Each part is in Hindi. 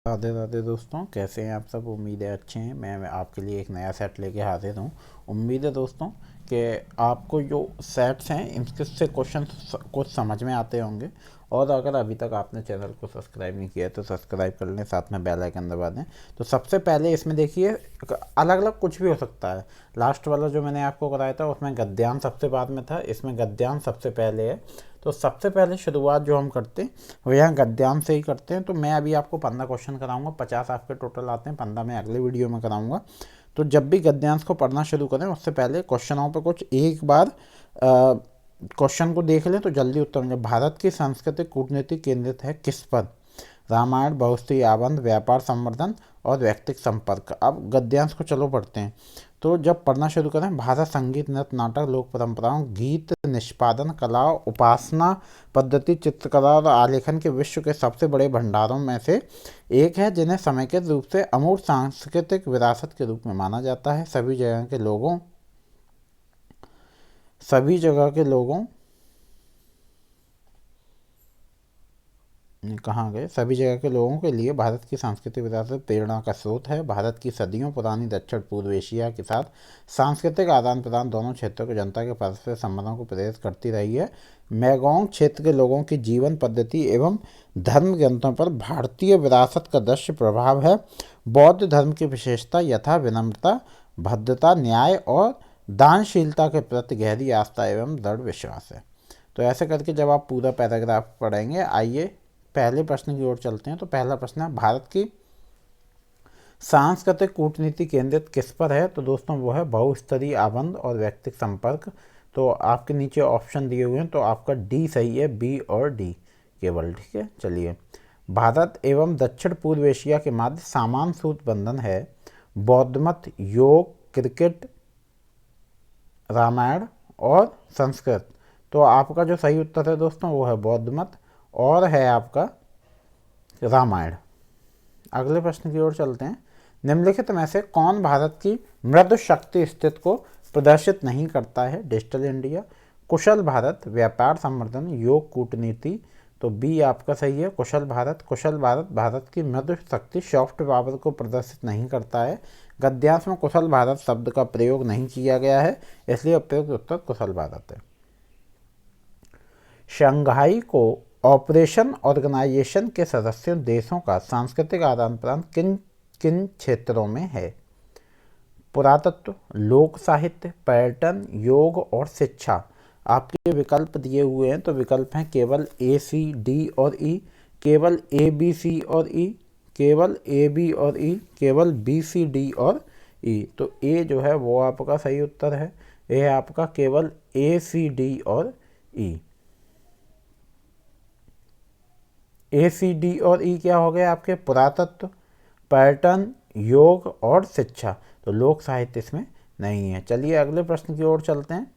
राधे राधे दोस्तों, कैसे हैं आप सब। उम्मीद है अच्छे हैं। मैं आपके लिए एक नया सेट लेके हाजिर हूँ। उम्मीद है दोस्तों कि आपको जो सेट्स हैं इनके से क्वेश्चन कुछ समझ में आते होंगे। और अगर अभी तक आपने चैनल को सब्सक्राइब नहीं किया तो सब्सक्राइब कर लें, साथ में बेल आइकन दबा दें। तो सबसे पहले इसमें देखिए, अलग अलग कुछ भी हो सकता है। लास्ट वाला जो मैंने आपको कराया था उसमें गद्यांश सबसे बाद में था, इसमें गद्यांश सबसे पहले है। तो सबसे पहले शुरुआत जो हम करते हैं वो यहाँ गद्यांश से ही करते हैं। तो मैं अभी आपको 15 क्वेश्चन कराऊंगा, 50 आपके टोटल आते हैं, 15 मैं अगले वीडियो में कराऊंगा। तो जब भी गद्यांश को पढ़ना शुरू करें उससे पहले क्वेश्चनों पर कुछ एक बार क्वेश्चन को देख लें तो जल्दी उत्तर मिले। भारत की सांस्कृतिक कूटनीति केंद्रित है किस पर? रामायण, बहुस्त्री आबंध, व्यापार संवर्धन और व्यक्तिक संपर्क। अब गद्यांश को चलो पढ़ते हैं। तो जब पढ़ना शुरू करें, भारत संगीत, नृत्य, नाटक, लोक परंपराओं, गीत निष्पादन कला, उपासना पद्धति, चित्रकला और आलेखन के विश्व के सबसे बड़े भंडारों में से एक है, जिन्हें समेकित रूप से अमूर्त सांस्कृतिक विरासत के रूप में माना जाता है। सभी जगह के लोगों कहाँ गए सभी जगह के लोगों के लिए भारत की सांस्कृतिक विरासत प्रेरणा का स्रोत है। भारत की सदियों पुरानी दक्षिण पूर्व एशिया के साथ सांस्कृतिक आदान प्रदान दोनों क्षेत्रों की जनता के परस्पर संबंधों को प्रेरित करती रही है। मैगोंग क्षेत्र के लोगों की जीवन पद्धति एवं धर्म ग्रंथों पर भारतीय विरासत का दृश्य प्रभाव है। बौद्ध धर्म की विशेषता यथा विनम्रता, भद्रता, न्याय और दानशीलता के प्रति गहरी आस्था एवं दृढ़ विश्वास है। तो ऐसे करके जब आप पूरा पैराग्राफ पढ़ेंगे, आइए पहले प्रश्न की ओर चलते हैं। तो पहला प्रश्न है, भारत की सांस्कृतिक कूटनीति केंद्रित किस पर है? तो दोस्तों वो है बहुस्तरीय आबंध और व्यक्तिक संपर्क। तो आपके नीचे ऑप्शन दिए हुए हैं, तो आपका डी सही है, बी और डी केवल। ठीक है, चलिए। भारत एवं दक्षिण पूर्व एशिया के मध्य सामान सूत्र बंधन है। बौद्ध मत, योग, क्रिकेट, रामायण और संस्कृत। तो आपका जो सही उत्तर है दोस्तों वो है बौद्ध मत और है आपका रामायण। अगले प्रश्न की ओर चलते हैं। निम्नलिखित में से कौन भारत की मृदु शक्ति स्थिति को प्रदर्शित नहीं करता है? डिजिटल इंडिया, कुशल भारत, व्यापार संवर्धन, योग, कूटनीति। तो बी आपका सही है, कुशल भारत। कुशल भारत भारत की मृदु शक्ति सॉफ्ट पावर को प्रदर्शित नहीं करता है। गद्यांश में कुशल भारत शब्द का प्रयोग नहीं किया गया है, इसलिए उपयुक्त उत्तर कुशल भारत है। शंघाई को ऑपरेशन ऑर्गेनाइजेशन के सदस्य देशों का सांस्कृतिक आदान प्रदान किन किन क्षेत्रों में है? पुरातत्व, लोक साहित्य, पर्यटन, योग और शिक्षा। आपके विकल्प दिए हुए हैं, तो विकल्प हैं केवल ए, सी, डी और ई, केवल ए, बी, सी और ई, केवल ए, बी और ई, केवल बी, सी, डी और ई। तो ए जो है वो आपका सही उत्तर है। ए है आपका केवल ए, सी, डी और ई। ए, सी, डी और ई क्या हो गए आपके? पुरातत्व, पर्यटन, योग और शिक्षा। तो लोक साहित्य इसमें नहीं है। चलिए अगले प्रश्न की ओर चलते हैं।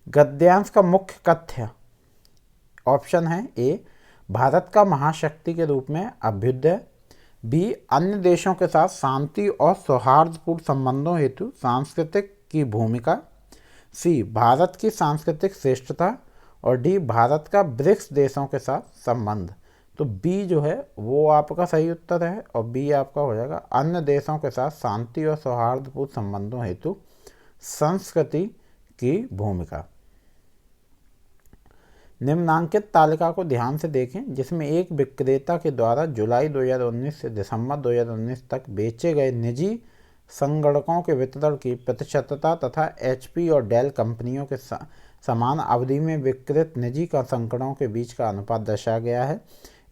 गद्यांश का मुख्य कथ्य ऑप्शन है ए, भारत का महाशक्ति के रूप में अभ्युदय, बी, अन्य देशों के साथ शांति और सौहार्दपूर्ण संबंधों हेतु सांस्कृतिक की भूमिका, सी, भारत की सांस्कृतिक श्रेष्ठता और डी, भारत का ब्रिक्स देशों के साथ संबंध। तो बी जो है वो आपका सही उत्तर है और बी आपका हो जाएगा अन्य देशों के साथ शांति और सौहार्दपूर्ण संबंधों हेतु संस्कृति की भूमिका। निम्नांकित तालिका को ध्यान से देखें, जिसमें एक विक्रेता के द्वारा जुलाई 2019 से दिसंबर 2019 तक बेचे गए निजी संगणकों के वितरण की प्रतिशतता तथा एचपी और डेल कंपनियों के समान अवधि में विक्रय निजी संगणकों के बीच का अनुपात दर्शाया गया है।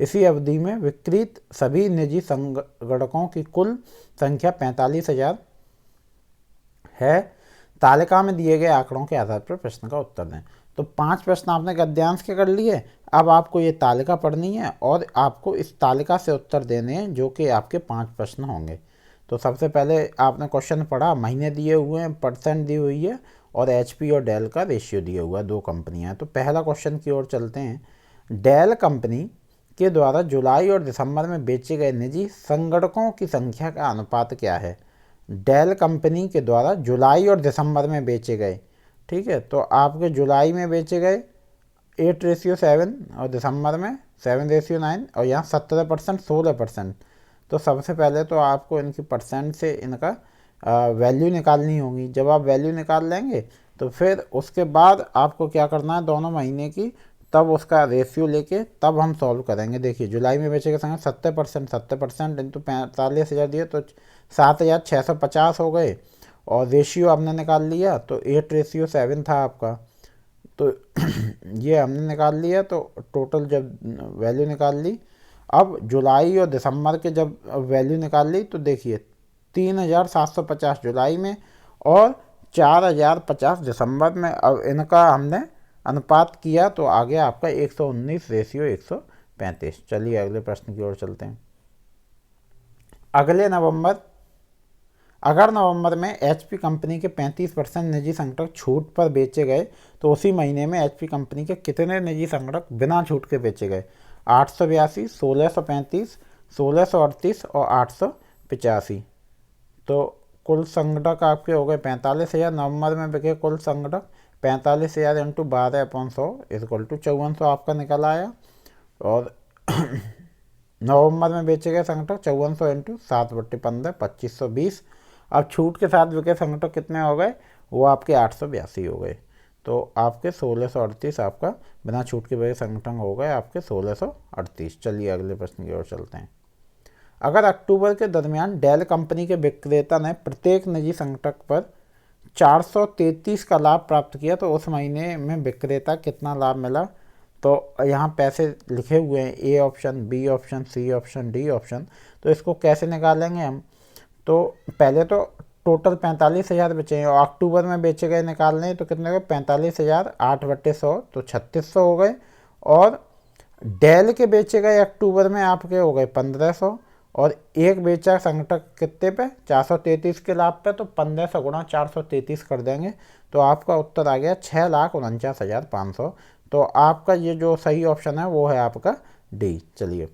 इसी अवधि में विक्रयित सभी निजी संगणकों की कुल संख्या 45,000 है। तालिका में दिए गए आंकड़ों के आधार पर प्रश्न का उत्तर दें। तो 5 प्रश्न आपने गद्यांश के कर लिए। अब आपको ये तालिका पढ़नी है और आपको इस तालिका से उत्तर देने हैं, जो कि आपके 5 प्रश्न होंगे। तो सबसे पहले आपने क्वेश्चन पढ़ा, महीने दिए हुए हैं, परसेंट दी हुई है और एचपी और डेल का रेशियो दिया हुआ है, 2 कंपनियां। तो पहला क्वेश्चन की ओर चलते हैं। डेल कंपनी के द्वारा जुलाई और दिसंबर में बेचे गए निजी संगणकों की संख्या का अनुपात क्या है? डेल कंपनी के द्वारा जुलाई और दिसंबर में बेचे गए, ठीक है, तो आपके जुलाई में बेचे गए 8:7 और दिसंबर में 7:9 और यहाँ 17%, 16%। तो सबसे पहले तो आपको इनकी परसेंट से इनका वैल्यू निकालनी होगी। जब आप वैल्यू निकाल लेंगे तो फिर उसके बाद आपको क्या करना है, दोनों महीने की तब उसका रेशियो लेके तब हम सॉल्व करेंगे। देखिए जुलाई में बेचे के संग 70% इंटू 45,000 दिए तो 7,650 हो गए, और रेशियो हमने निकाल लिया तो 8:7 था आपका। तो ये हमने निकाल लिया, तो टोटल जब वैल्यू निकाल ली, अब जुलाई और दिसंबर के जब वैल्यू निकाल ली तो देखिए 3,750 जुलाई में और 4,050 दिसंबर में। अब इनका हमने अनुपात किया तो आ गया आपका 119:135। चलिए अगले प्रश्न की ओर चलते हैं। अगर नवंबर में एचपी कंपनी के 35% निजी संगठक छूट पर बेचे गए तो उसी महीने में एचपी कंपनी के कितने निजी संगठक बिना छूट के बेचे गए? 882, 1635, 1638 और 885। तो कुल संगठक आपके हो गए 45,000। नवंबर में बिके कुल संगठक 45,000 इंटू 12/100 इक्वल टू 5400 आपका निकल आया। और नवंबर में बेचे गए संगठक 5400 इंटू 7/15 2520। अब छूट के साथ बिके संगठक कितने हो गए? वो आपके 882 हो गए। तो आपके 1638 आपका बिना छूट के बिके संगठन हो गए आपके 1638। चलिए अगले प्रश्न की ओर चलते हैं। अगर अक्टूबर के दरमियान डेल कंपनी के विक्रेता ने प्रत्येक निजी संगठक पर 433 का लाभ प्राप्त किया तो उस महीने में विक्रेता कितना लाभ मिला? तो यहाँ पैसे लिखे हुए हैं, A option, B option, C option, D option. तो इसको कैसे निकालेंगे हम? तो पहले तो टोटल 45,000 बेचे हैं और अक्टूबर में बेचे गए निकालने हैं तो कितने हो गए? 45,000 8/100 तो 3600 हो गए। और डेल के बेचे गए अक्टूबर में आपके हो गए 1500, और एक बेचा संगठक कितने पे? 433 के लाभ पे, तो 1500 गुणा 433 कर देंगे तो आपका उत्तर आ गया 6,49,500। तो आपका ये जो सही ऑप्शन है वो है आपका डी। चलिए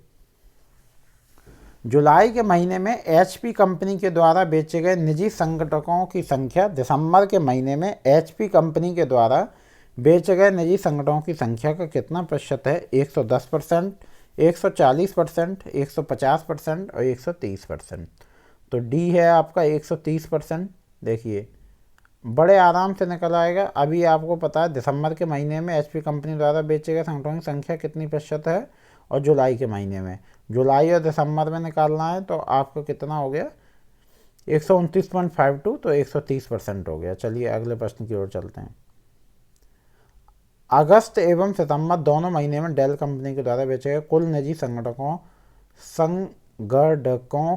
जुलाई के महीने में एचपी कंपनी के द्वारा बेचे गए निजी संगठकों की संख्या दिसंबर के महीने में एचपी कंपनी के द्वारा बेचे गए निजी संगठनों की संख्या का कितना प्रतिशत है? 110%, 140%, 150% और 130%। तो डी है आपका 130%। देखिए बड़े आराम से निकल आएगा। अभी आपको पता है दिसंबर के महीने में एचपी कंपनी द्वारा बेचे गए संगठनों की संख्या कितनी प्रतिशत है, और जुलाई के महीने में, जुलाई और दिसंबर में निकालना है तो आपका कितना हो गया? 129.52, तो 130% हो गया। चलिए अगले प्रश्न की ओर चलते हैं। अगस्त एवं सितंबर दोनों महीने में डेल कंपनी के द्वारा बेचे गए कुल निजी संगठकों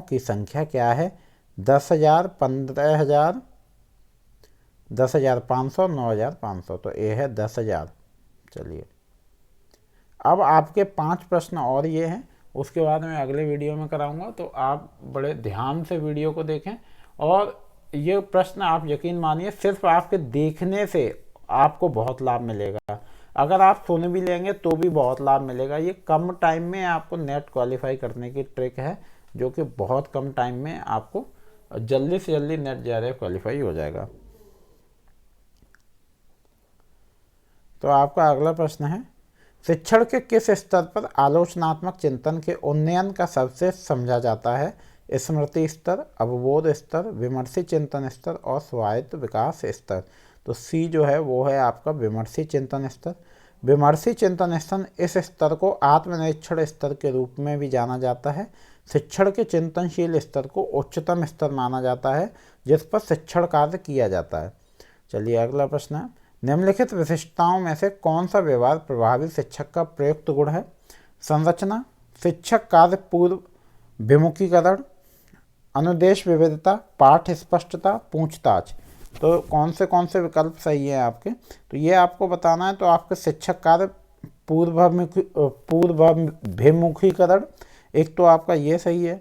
की संख्या क्या है? 10,000, 15,000, 10,500, 9,500। तो ये है 10,000। चलिए अब आपके 5 प्रश्न और ये हैं, उसके बाद मैं अगले वीडियो में कराऊंगा, तो आप बड़े ध्यान से वीडियो को देखें। और ये प्रश्न आप यकीन मानिए सिर्फ आपके देखने से आपको बहुत लाभ मिलेगा। अगर आप सुन भी लेंगे तो भी बहुत लाभ मिलेगा। ये कम टाइम में आपको नेट क्वालिफाई करने की ट्रिक है, जो कि बहुत कम टाइम में आपको जल्दी से जल्दी नेट JRF क्वालिफाई हो जाएगा। तो आपका अगला प्रश्न है, शिक्षण के किस स्तर पर आलोचनात्मक चिंतन के उन्नयन का सबसे समझा जाता है? स्मृति स्तर, अवबोध स्तर, विमर्शी चिंतन स्तर और स्वायत्त विकास स्तर। तो सी जो है वो है आपका विमर्शी चिंतन स्तर। विमर्शी चिंतन स्तर इस स्तर को आत्मनिरीक्षण स्तर के रूप में भी जाना जाता है। शिक्षण के चिंतनशील स्तर को उच्चतम स्तर माना जाता है जिस पर शिक्षण कार्य किया जाता है। चलिए अगला प्रश्न है, निम्नलिखित विशिष्टताओं में से कौन सा व्यवहार प्रभावी शिक्षक का प्रयुक्त गुण है? संरचना, शिक्षक कार्य पूर्व विमुखीकरण, अनुदेश विविधता, पाठ स्पष्टता, पूछताछ। तो कौन से विकल्प सही है आपके? तो ये आपको बताना है। तो आपके शिक्षक कार्य पूर्वाभिमुखीकरण, एक तो आपका ये सही है,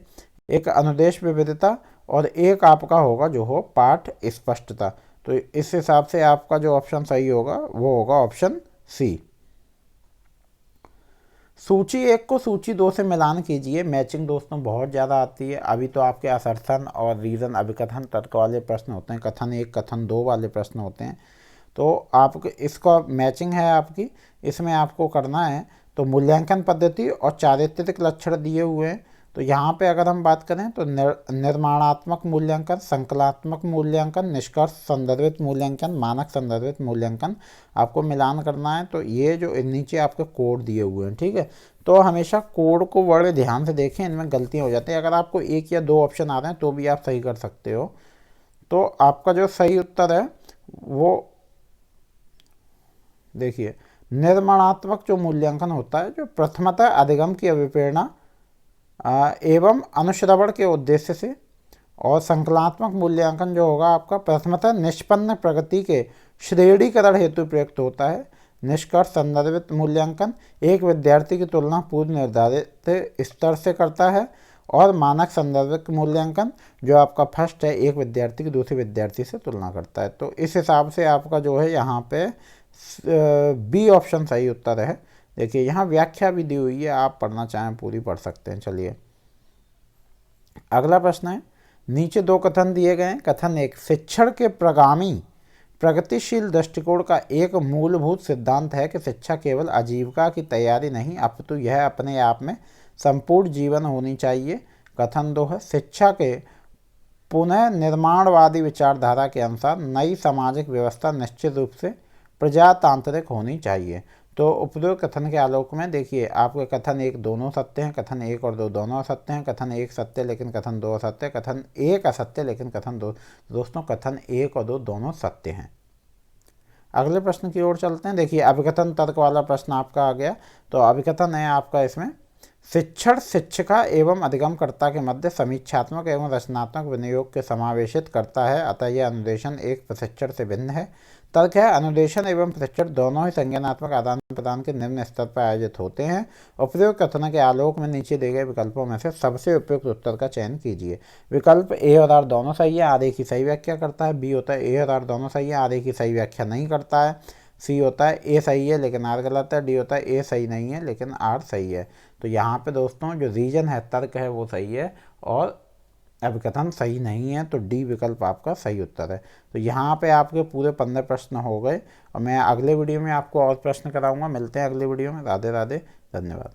एक अनुदेश विविधता, और एक आपका होगा जो हो पाठ स्पष्टता। तो इस हिसाब से आपका जो ऑप्शन सही होगा वो होगा ऑप्शन सी। सूची 1 को सूची 2 से मिलान कीजिए। मैचिंग दोस्तों बहुत ज़्यादा आती है। अभी तो आपके असर्थन और रीज़न अभिकथन तर्क वाले प्रश्न होते हैं, कथन 1 कथन 2 वाले प्रश्न होते हैं। तो आपको इसका मैचिंग है आपकी, इसमें आपको करना है तो मूल्यांकन पद्धति और चारित्रिक लक्षण दिए हुए हैं तो यहाँ पे अगर हम बात करें तो निर्माणात्मक मूल्यांकन, संकलात्मक मूल्यांकन, निष्कर्ष संदर्भित मूल्यांकन, मानक संदर्भित मूल्यांकन आपको मिलान करना है। तो ये जो नीचे आपके कोड दिए हुए हैं, ठीक है, तो हमेशा कोड को बड़े ध्यान से देखें, इनमें गलतियाँ हो जाती हैं। अगर आपको 1 या 2 ऑप्शन आ रहे हैं तो भी आप सही कर सकते हो। तो आपका जो सही उत्तर है वो देखिए, निर्माणात्मक जो मूल्यांकन होता है, जो प्रथमतः अधिगम की अभिप्रेरणा एवं अनुश्रवण के उद्देश्य से, और संकलात्मक मूल्यांकन जो होगा आपका प्रथमतः निष्पन्न प्रगति के श्रेणीकरण हेतु प्रयुक्त होता है। निष्कर्ष संदर्भित मूल्यांकन एक विद्यार्थी की तुलना पूर्व निर्धारित स्तर से करता है। और मानक संदर्भित मूल्यांकन जो आपका फर्स्ट है, एक विद्यार्थी की दूसरे विद्यार्थी से तुलना करता है। तो इस हिसाब से आपका जो है यहाँ पे बी ऑप्शन सही उत्तर है। देखिए यहाँ व्याख्या भी दी हुई है, आप पढ़ना चाहें पूरी पढ़ सकते हैं। चलिए अगला प्रश्न है, नीचे 2 कथन दिए गए हैं। कथन 1, शिक्षण के प्रगामी प्रगतिशील दृष्टिकोण का एक मूलभूत सिद्धांत है कि शिक्षा केवल आजीविका की तैयारी नहीं, अपितु यह अपने आप में संपूर्ण जीवन होनी चाहिए। कथन 2 है, शिक्षा के पुनः निर्माणवादी विचारधारा के अनुसार नई सामाजिक व्यवस्था निश्चित रूप से प्रजातांत्रिक होनी चाहिए। तो उपरोक्त कथन के आलोक में देखिए, आपके कथन 1 दोनों सत्य हैं, कथन 1 और 2 दोनों असत्य हैं, कथन 1 सत्य लेकिन कथन 2 असत्य, कथन 1 असत्य लेकिन कथन 2, दोस्तों कथन 1 और 2 दोनों सत्य हैं। अगले प्रश्न की ओर चलते हैं। देखिए अभिकथन तर्क वाला प्रश्न आपका आ गया। तो अभिकथन है आपका इसमें, शिक्षण शिक्षिका एवं अधिगमकर्ता के मध्य समीक्षात्मक एवं रचनात्मक विनियोग के समावेशित करता है, अतः यह अनुदेशन एक प्रशिक्षण से भिन्न है। तर्क है, अनुदेशन एवं प्रशिक्षण दोनों ही संज्ञानात्मक आदान प्रदान के निम्न स्तर पर आयोजित होते हैं। उपयुक्त कथन के आलोक में नीचे दिए गए विकल्पों में से सबसे उपयुक्त उत्तर का चयन कीजिए। विकल्प ए और आर दोनों सही है, आधे की सही व्याख्या करता है। बी होता है ए और आर दोनों सही है, आधे की सही व्याख्या नहीं करता है। सी होता है ए सही है लेकिन आर गलत है। डी होता है ए सही नहीं है लेकिन आर सही है। तो यहाँ पे दोस्तों जो रीजन है, तर्क है, वो सही है और अभिकथन सही नहीं है। तो डी विकल्प आपका सही उत्तर है। तो यहाँ पे आपके पूरे 15 प्रश्न हो गए और मैं अगले वीडियो में आपको और प्रश्न कराऊंगा। मिलते हैं अगले वीडियो में। राधे राधे, धन्यवाद।